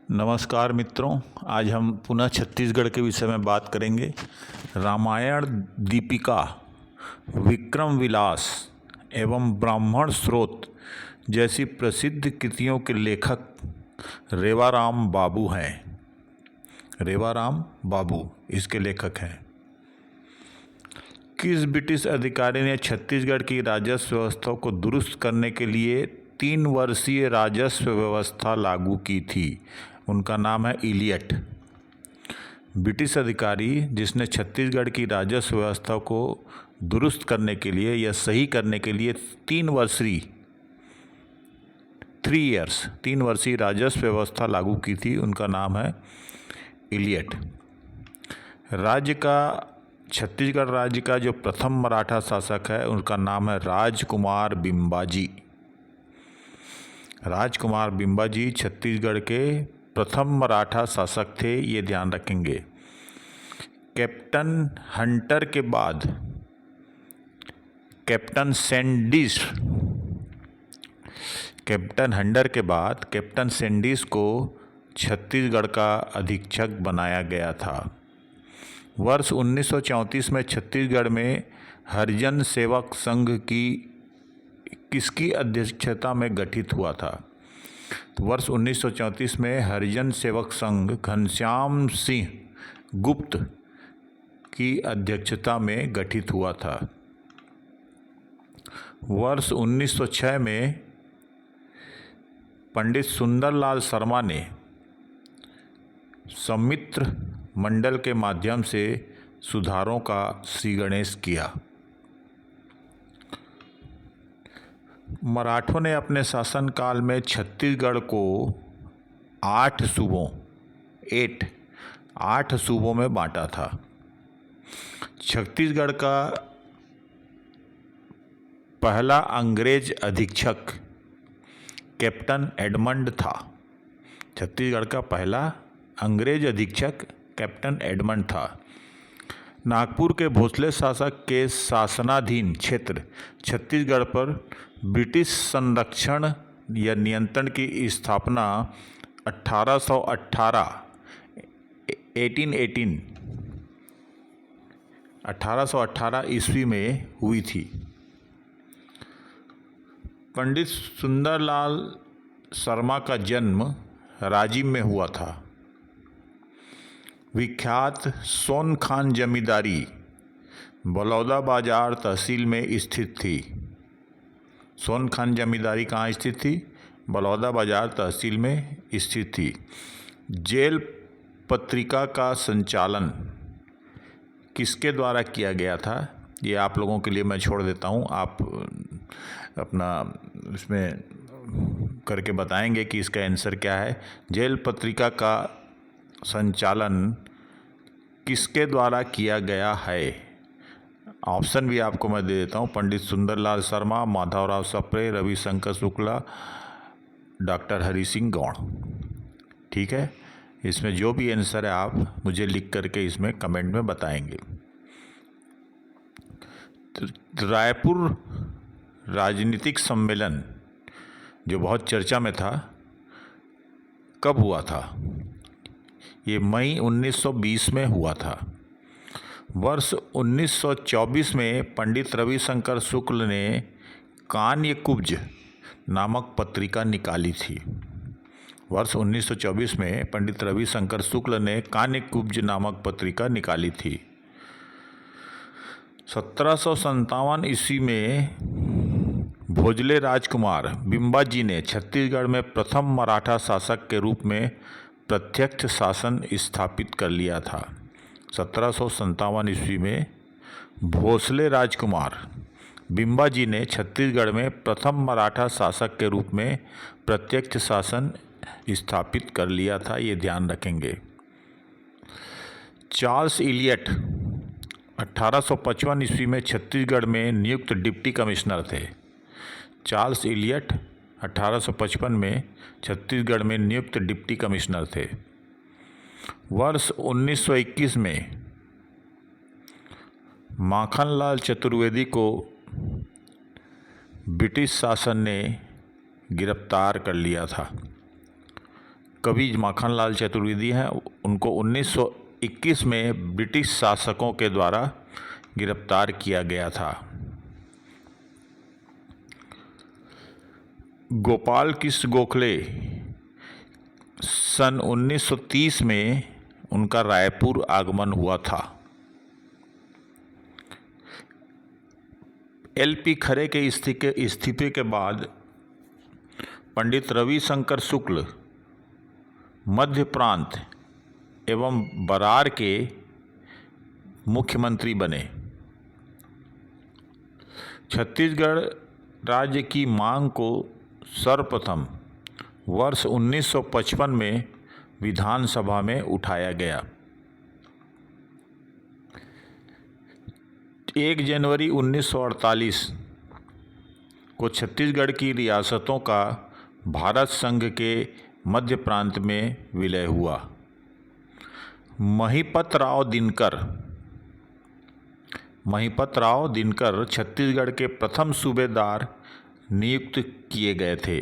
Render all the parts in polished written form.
नमस्कार मित्रों, आज हम पुनः छत्तीसगढ़ के विषय में बात करेंगे। रामायण दीपिका, विक्रम विलास एवं ब्राह्मण स्रोत जैसी प्रसिद्ध कृतियों के लेखक रेवाराम बाबू हैं। रेवाराम बाबू इसके लेखक हैं। किस ब्रिटिश अधिकारी ने छत्तीसगढ़ की राजस्व व्यवस्था को दुरुस्त करने के लिए 3 वर्षीय राजस्व व्यवस्था लागू की थी? उनका नाम है इलियट। ब्रिटिश अधिकारी जिसने छत्तीसगढ़ की राजस्व व्यवस्था को दुरुस्त करने के लिए या सही करने के लिए 3 वर्षीय राजस्व व्यवस्था लागू की थी, उनका नाम है इलियट। छत्तीसगढ़ राज्य का जो प्रथम मराठा शासक है उनका नाम है राजकुमार बिंबाजी। राजकुमार बिंबाजी छत्तीसगढ़ के प्रथम मराठा शासक थे, ये ध्यान रखेंगे। कैप्टन हंटर के बाद कैप्टन सैंडिस को छत्तीसगढ़ का अधीक्षक बनाया गया था। वर्ष 1934 में छत्तीसगढ़ में हरिजन सेवक संघ किसकी अध्यक्षता में गठित हुआ था? वर्ष 1934 में हरिजन सेवक संघ घनश्याम सिंह गुप्त की अध्यक्षता में गठित हुआ था। वर्ष 1906 में पंडित सुंदरलाल शर्मा ने समित्र मंडल के माध्यम से सुधारों का श्रीगणेश किया। मराठों ने अपने शासनकाल में छत्तीसगढ़ को 8 सूबों में बांटा था। छत्तीसगढ़ का पहला अंग्रेज अधीक्षक कैप्टन एडमंड था। छत्तीसगढ़ का पहला अंग्रेज अधीक्षक कैप्टन एडमंड था। नागपुर के भोसले शासक के शासनाधीन क्षेत्र छत्तीसगढ़ पर ब्रिटिश संरक्षण या नियंत्रण की स्थापना 1818 ईस्वी में हुई थी। पंडित सुंदरलाल शर्मा का जन्म राजिम में हुआ था। विख्यात सोनखान जमींदारी बलौदाबाजार तहसील में स्थित थी। सोनखान जमींदारी कहाँ स्थित थी? बलौदाबाजार तहसील में स्थित थी। जेल पत्रिका का संचालन किसके द्वारा किया गया था? ये आप लोगों के लिए मैं छोड़ देता हूँ, आप अपना इसमें करके बताएंगे कि इसका आंसर क्या है। जेल पत्रिका का संचालन किसके द्वारा किया गया है? ऑप्शन भी आपको मैं दे देता हूँ। पंडित सुंदरलाल शर्मा, माधवराव सप्रे, रविशंकर शुक्ला, डॉक्टर हरि सिंह गौड़। ठीक है, इसमें जो भी आंसर है आप मुझे लिख करके इसमें कमेंट में बताएंगे। रायपुर राजनीतिक सम्मेलन जो बहुत चर्चा में था, कब हुआ था? ये मई 1920 में हुआ था। वर्ष 1924 में पंडित रविशंकर शुक्ल ने कान्यकुब्ज नामक पत्रिका निकाली थी। वर्ष 1924 में पंडित रविशंकर शुक्ल ने कान्यकुब्ज नामक पत्रिका निकाली थी। 1757 ईस्वी में भोजले राजकुमार बिंबाजी ने छत्तीसगढ़ में प्रथम मराठा शासक के रूप में प्रत्यक्ष शासन स्थापित कर लिया था। 1757 ईस्वी में भोसले राजकुमार बिंबाजी ने छत्तीसगढ़ में प्रथम मराठा शासक के रूप में प्रत्यक्ष शासन स्थापित कर लिया था, ये ध्यान रखेंगे। चार्ल्स इलियट 1855 ईस्वी में छत्तीसगढ़ में नियुक्त डिप्टी कमिश्नर थे। चार्ल्स इलियट 1855 में छत्तीसगढ़ में नियुक्त डिप्टी कमिश्नर थे। वर्ष 1921 में माखनलाल चतुर्वेदी को ब्रिटिश शासन ने गिरफ्तार कर लिया था। कवि माखनलाल चतुर्वेदी हैं, उनको 1921 में ब्रिटिश शासकों के द्वारा गिरफ्तार किया गया था। गोपाल कृष्ण गोखले सन 1930 में उनका रायपुर आगमन हुआ था। एल.पी. खरे के इस्तीफे के बाद पंडित रविशंकर शुक्ल मध्य प्रांत एवं बरार के मुख्यमंत्री बने। छत्तीसगढ़ राज्य की मांग को सर्वप्रथम वर्ष 1955 में विधानसभा में उठाया गया। 1 जनवरी 1948 को छत्तीसगढ़ की रियासतों का भारत संघ के मध्य प्रांत में विलय हुआ। महिपत राव दिनकर छत्तीसगढ़ के प्रथम सूबेदार नियुक्त किए गए थे।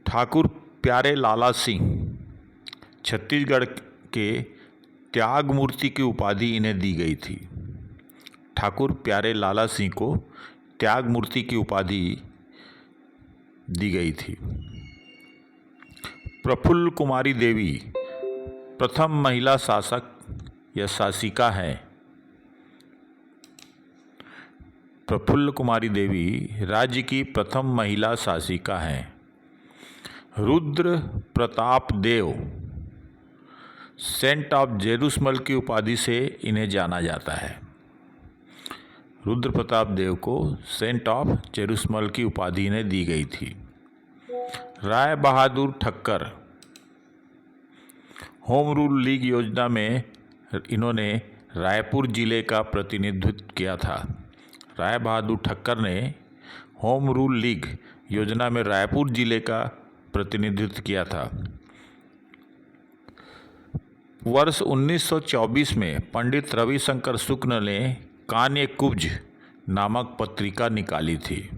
ठाकुर प्यारे लाला सिंह छत्तीसगढ़ के त्यागमूर्ति की उपाधि इन्हें दी गई थी। ठाकुर प्यारे लाला सिंह को त्यागमूर्ति की उपाधि दी गई थी। प्रफुल्ल कुमारी देवी प्रथम महिला शासक या शासिका हैं। प्रफुल्ल कुमारी देवी राज्य की प्रथम महिला शासिका हैं। रुद्र प्रताप देव सेंट ऑफ जेरूसलम की उपाधि से इन्हें जाना जाता है। रुद्र प्रताप देव को सेंट ऑफ जेरूसलम की उपाधि इन्हें दी गई थी। Rai Bahadur Thakkar home rule league योजना में इन्होंने रायपुर जिले का प्रतिनिधित्व किया था। राय बहादुर ठक्कर ने होम रूल लीग योजना में रायपुर जिले का प्रतिनिधित्व किया था। वर्ष 1924 में पंडित रविशंकर शुक्ल ने कान्य कुब्ज नामक पत्रिका निकाली थी।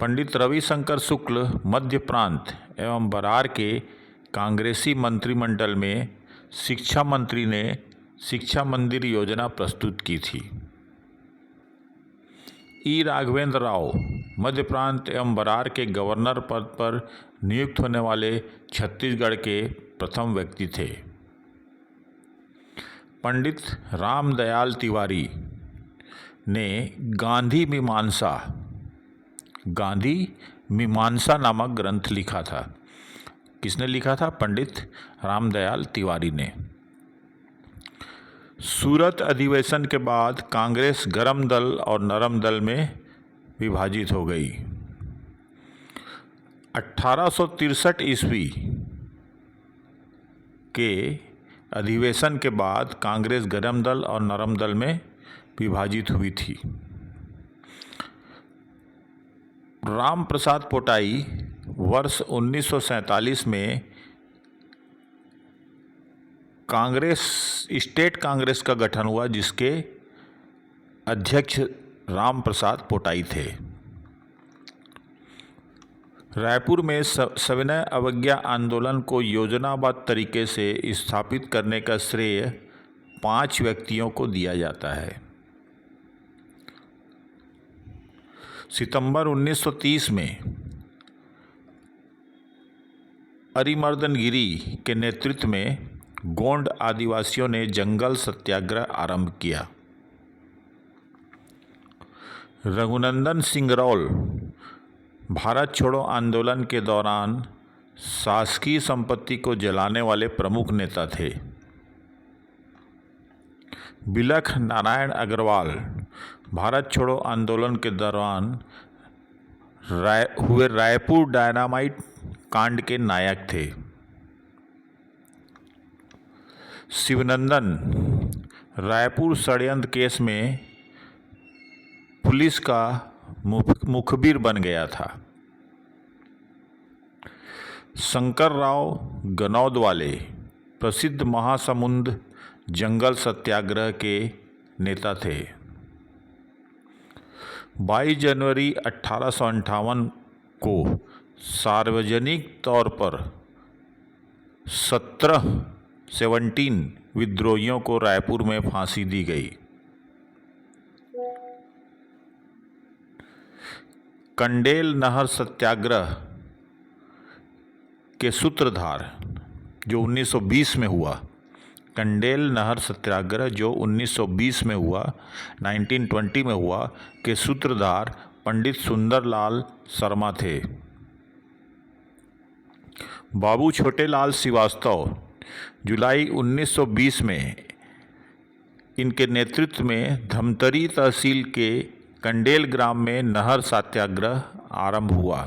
पंडित रविशंकर शुक्ल मध्य प्रांत एवं बरार के कांग्रेसी मंत्रिमंडल में शिक्षा मंत्री ने शिक्षा मंदिर योजना प्रस्तुत की थी। ई. राघवेंद्र राव मध्य प्रांत एवं बरार के गवर्नर पद पर नियुक्त होने वाले छत्तीसगढ़ के प्रथम व्यक्ति थे। पंडित रामदयाल तिवारी ने गांधी मीमांसा नामक ग्रंथ लिखा था। किसने लिखा था? पंडित रामदयाल तिवारी ने। सूरत अधिवेशन के बाद कांग्रेस गर्म दल और नरम दल में विभाजित हो गई। 1863 ईस्वी के अधिवेशन के बाद कांग्रेस गर्म दल और नरम दल में विभाजित हुई थी। राम प्रसाद पोटाई वर्ष 1947 में स्टेट कांग्रेस का गठन हुआ, जिसके अध्यक्ष राम प्रसाद पोटाई थे। रायपुर में सविनय अवज्ञा आंदोलन को योजनाबद्ध तरीके से स्थापित करने का श्रेय 5 व्यक्तियों को दिया जाता है। सितंबर 1930 में अरिमर्दन गिरी के नेतृत्व में गोंड आदिवासियों ने जंगल सत्याग्रह आरंभ किया। रघुनंदन सिंगरौल भारत छोड़ो आंदोलन के दौरान शासकीय संपत्ति को जलाने वाले प्रमुख नेता थे। बिलख नारायण अग्रवाल भारत छोड़ो आंदोलन के दौरान हुए रायपुर डायनामाइट कांड के नायक थे। शिवनंदन रायपुर षड्यंत्र केस में पुलिस का मुखबिर बन गया था। शंकर राव गनौदवाले प्रसिद्ध महासमुंद जंगल सत्याग्रह के नेता थे। 22 जनवरी 1858 को सार्वजनिक तौर पर 17 विद्रोहियों को रायपुर में फांसी दी गई। कंडेल नहर सत्याग्रह के सूत्रधार जो 1920 में हुआ, कंडेल नहर सत्याग्रह जो 1920 में हुआ, 1920 में हुआ, के सूत्रधार पंडित सुंदरलाल शर्मा थे। बाबू छोटेलाल श्रीवास्तव जुलाई 1920 में इनके नेतृत्व में धमतरी तहसील के कंडेल ग्राम में नहर सत्याग्रह आरंभ हुआ।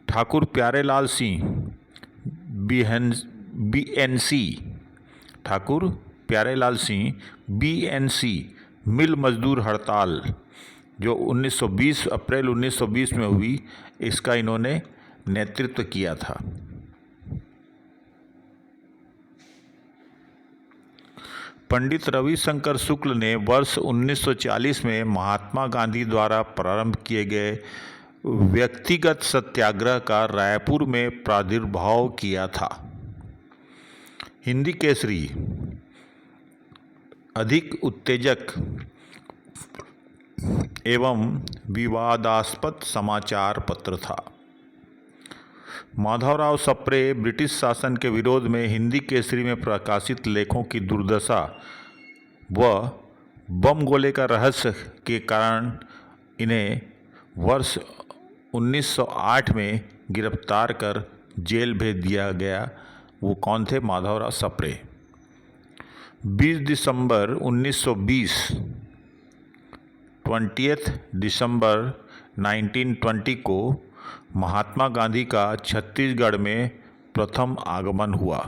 ठाकुर प्यारेलाल सिंह ठाकुर प्यारेलाल सिंह बीएनसी मिल मजदूर हड़ताल जो 1920 अप्रैल 1920 में हुई, इसका इन्होंने नेतृत्व किया था। पंडित रविशंकर शुक्ल ने वर्ष 1940 में महात्मा गांधी द्वारा प्रारंभ किए गए व्यक्तिगत सत्याग्रह का रायपुर में प्रादुर्भाव किया था। हिंदी केसरी अधिक उत्तेजक एवं विवादास्पद समाचार पत्र था। माधवराव सप्रे ब्रिटिश शासन के विरोध में हिंदी केसरी में प्रकाशित लेखों की दुर्दशा व बम गोले का रहस्य के कारण इन्हें वर्ष 1908 में गिरफ्तार कर जेल भेज दिया गया। वो कौन थे? माधवराव सप्रे। 20 दिसंबर 1920 20 दिसंबर 1920 को महात्मा गांधी का छत्तीसगढ़ में प्रथम आगमन हुआ।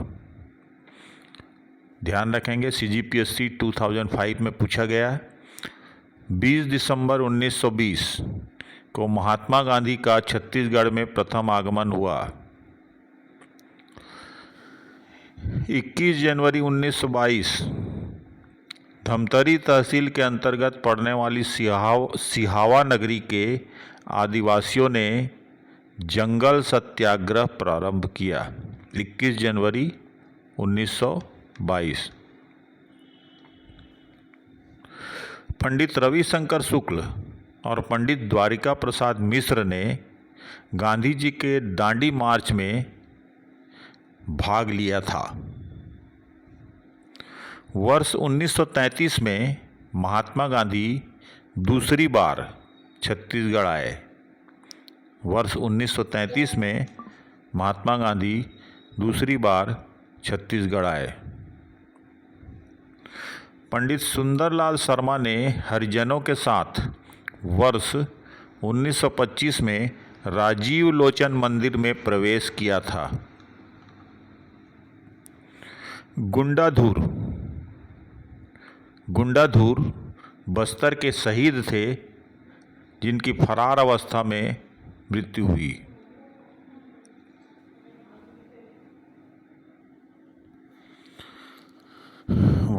ध्यान रखेंगे, CGPSC 2005 में पूछा गया है। 20 दिसंबर 1920 को महात्मा गांधी का छत्तीसगढ़ में प्रथम आगमन हुआ। 21 जनवरी 1922 धमतरी तहसील के अंतर्गत पड़ने वाली सिहावा नगरी के आदिवासियों ने जंगल सत्याग्रह प्रारंभ किया। 21 जनवरी 1922 पंडित रविशंकर शुक्ल और पंडित द्वारिका प्रसाद मिश्र ने गांधी जी के दांडी मार्च में भाग लिया था। वर्ष 1933 में महात्मा गांधी दूसरी बार छत्तीसगढ़ आए। वर्ष 1933 में महात्मा गांधी दूसरी बार छत्तीसगढ़ आए। पंडित सुंदरलाल शर्मा ने हरिजनों के साथ वर्ष 1925 में राजीव लोचन मंदिर में प्रवेश किया था। गुंडाधुर बस्तर के शहीद थे जिनकी फरार अवस्था में मृत्यु हुई।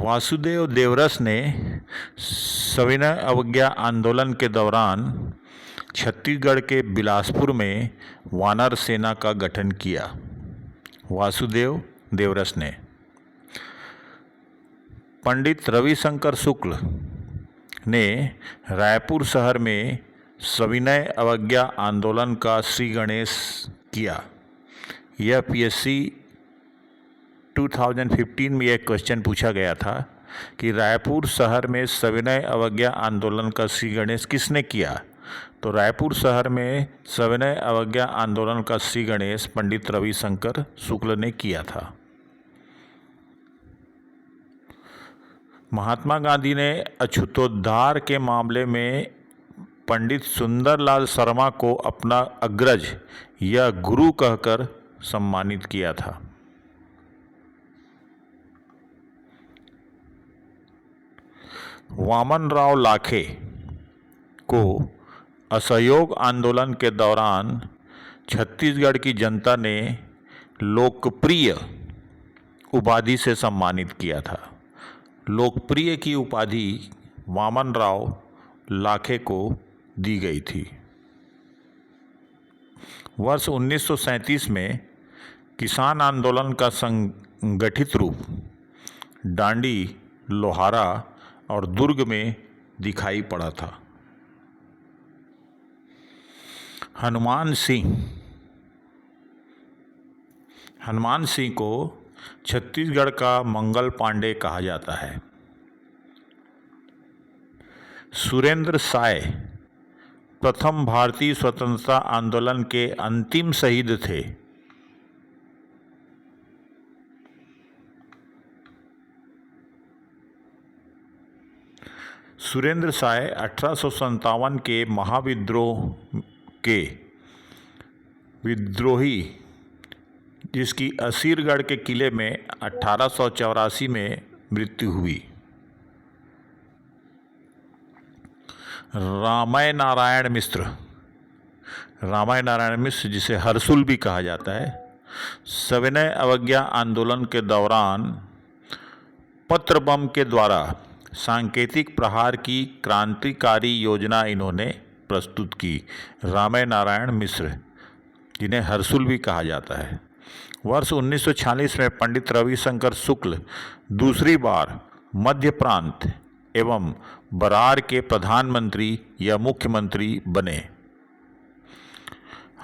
वासुदेव देवरस ने सविनय अवज्ञा आंदोलन के दौरान छत्तीसगढ़ के बिलासपुर में वानर सेना का गठन किया। वासुदेव देवरस ने। पंडित रविशंकर शुक्ल ने रायपुर शहर में सविनय अवज्ञा आंदोलन का श्री गणेश किया। यह PSC 2015 में एक क्वेश्चन पूछा गया था कि रायपुर शहर में सविनय अवज्ञा आंदोलन का श्री गणेश किसने किया? तो रायपुर शहर में सविनय अवज्ञा आंदोलन का श्री गणेश पंडित रविशंकर शुक्ल ने किया था। महात्मा गांधी ने अछूतोद्धार के मामले में पंडित सुंदरलाल शर्मा को अपना अग्रज या गुरु कहकर सम्मानित किया था। वामनराव लाखे को असहयोग आंदोलन के दौरान छत्तीसगढ़ की जनता ने लोकप्रिय उपाधि से सम्मानित किया था। लोकप्रिय की उपाधि वामनराव लाखे को दी गई थी। वर्ष 1937 में किसान आंदोलन का संगठित रूप डांडी, लोहारा और दुर्ग में दिखाई पड़ा था। हनुमान सिंह को छत्तीसगढ़ का मंगल पांडे कहा जाता है। सुरेंद्र साय प्रथम भारतीय स्वतंत्रता आंदोलन के अंतिम शहीद थे। सुरेंद्र साय 1857 के महाविद्रोह के विद्रोही, जिसकी असीरगढ़ के किले में 1884 में मृत्यु हुई। रामाय नारायण मिश्र जिसे हर्सुल भी कहा जाता है, सविनय अवज्ञा आंदोलन के दौरान पत्र बम के द्वारा सांकेतिक प्रहार की क्रांतिकारी योजना इन्होंने प्रस्तुत की। रामाय नारायण मिश्र, जिन्हें हर्सुल भी कहा जाता है। वर्ष 1946 में पंडित रविशंकर शुक्ल दूसरी बार मध्य प्रांत एवं बरार के प्रधानमंत्री या मुख्यमंत्री बने।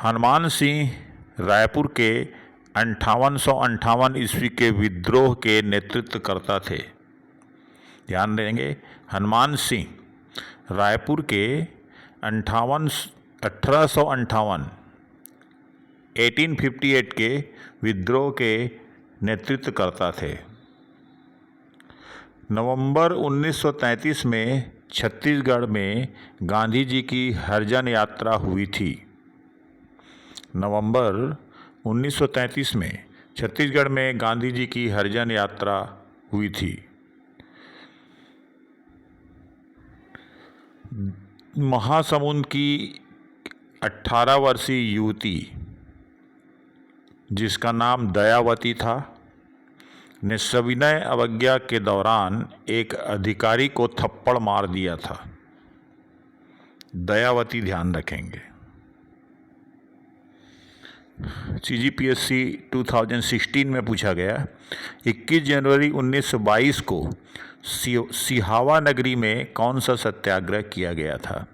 हनुमान सिंह रायपुर के 5858 ईस्वी के विद्रोह के नेतृत्व करता थे। ध्यान देंगे, हनुमान सिंह रायपुर के 1858 के विद्रोह के नेतृत्व करता थे। नवंबर 1933 में छत्तीसगढ़ में गांधी जी की हरिजन यात्रा हुई थी। नवंबर 1933 में छत्तीसगढ़ में गांधी जी की हरिजन यात्रा हुई थी। महासमुंद की 18 वर्षीय युवती, जिसका नाम दयावती था, ने सविनय अवज्ञा के दौरान एक अधिकारी को थप्पड़ मार दिया था। दयावती, ध्यान रखेंगे। CGPSC 2016 में पूछा गया, 21 जनवरी 1922 को सिहावा नगरी में कौन सा सत्याग्रह किया गया था?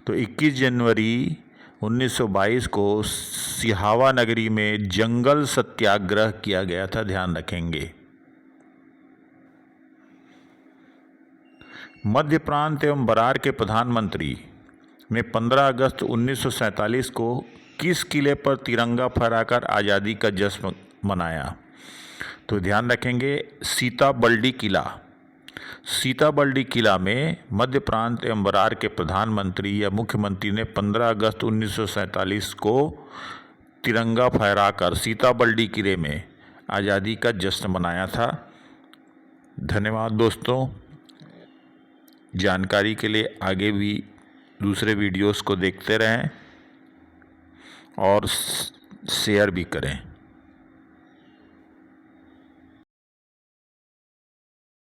तो 21 जनवरी 1922 को सिहावा नगरी में जंगल सत्याग्रह किया गया था। ध्यान रखेंगे। मध्य प्रांत एवं बरार के प्रधानमंत्री ने 15 अगस्त 1947 को किस किले पर तिरंगा फहराकर आज़ादी का जश्न मनाया? तो ध्यान रखेंगे, सीताबर्डी किला। सीताबर्डी किला में मध्य प्रांत एवं बरार के प्रधानमंत्री या मुख्यमंत्री ने 15 अगस्त 1947 को तिरंगा फहराकर सीताबर्डी किले में आज़ादी का जश्न मनाया था। धन्यवाद दोस्तों। जानकारी के लिए आगे भी दूसरे वीडियोस को देखते रहें और शेयर भी करें।